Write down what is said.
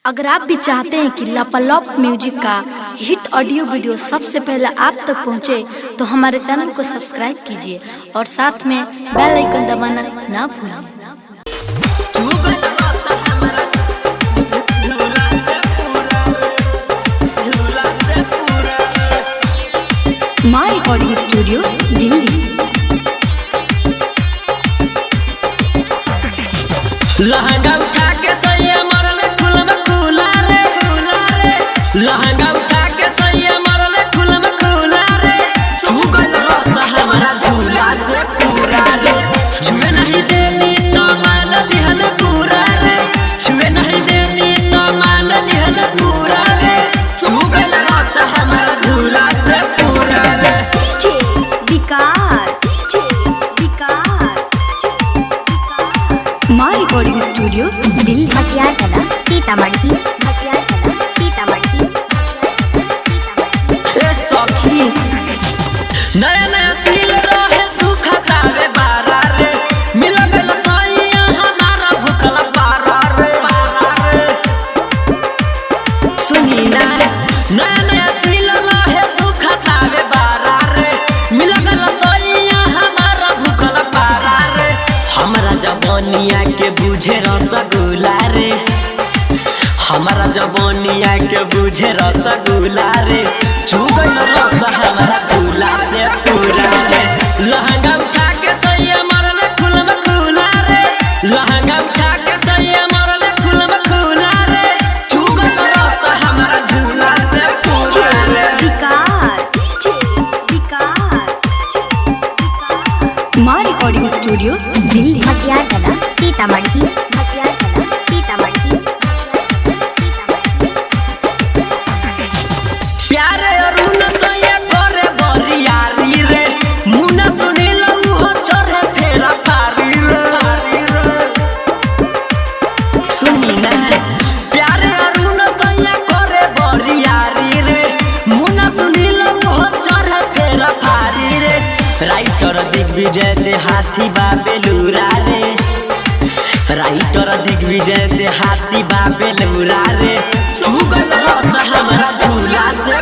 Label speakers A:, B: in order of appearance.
A: अगर आप भी चाहते हैं कि लापालॉप म्यूजिक का हिट ऑडियो वीडियो सबसे पहले आप तक पहुंचे, तो हमारे चैनल को सब्सक्राइब कीजिए और साथ में बेल आइकन दबाना ना भूलें। माय रिकॉर्डिंग स्टूडियो दिल्ली।
B: लहंगा उठा के सैया मरले खुला में खुला रे, लहंगा उठा के सैया मरले खुला में खुला रे। चुगल रस हमारा झूला से पूरा रे, छुए नहीं देनी तो मान लिहल पूरा रे, छुए नहीं देनी तो मान लिहल पूरा रे। चुगल रस हमारा झूला से पूरा रे।
A: विकास माय रिकॉर्डिंग स्टूडियो दिल्ली।
C: हथियार कला सीतामढ़ी, हथियार कला सीतामढ़ी।
B: ए सखी नया नया सील रहे तू खटावे बारा रे, मिल गइल सैया हमारा भूखला पारा रे, सुनी ना नया नया सील रहे तू खटावे बारा रे, मिल गइल सैया हमारा भूखला पारा रे। हमरा जवानिया के बुझे रसगुल्ला रे, हमारा जवानिया के बुझे रसगुल्ला रे। चुगल रस हमारा झूला से पूरा रे। लहंगा उठा के सैया मरले खुला में खुला रे, लहंगा उठा के सैया मरले खुला में खुला रे। चुगल रस हमारा झूला से पूरा रे।
A: माय रिकॉर्डिंग स्टूडियो दिल्ली।
C: हथियार कला सीतामढ़ी, हथियार कला सीतामढ़ी।
B: प्यारे अरुण सैया करे बरियारी रे, मुन्ना सुनील हो चढ़े फेरा पारी रे, सुनी ना प्यारे अरुण सैया करे बरियारी रे, मुन्ना सुनील हो चढ़े फेरा पारी रे। राइटर दिग्विजय दे हाथी बाबेलुरा रे, राइटर दिग्विजय दे हाथी बाबेलुरा रे। चुगल रस हमारा झूला से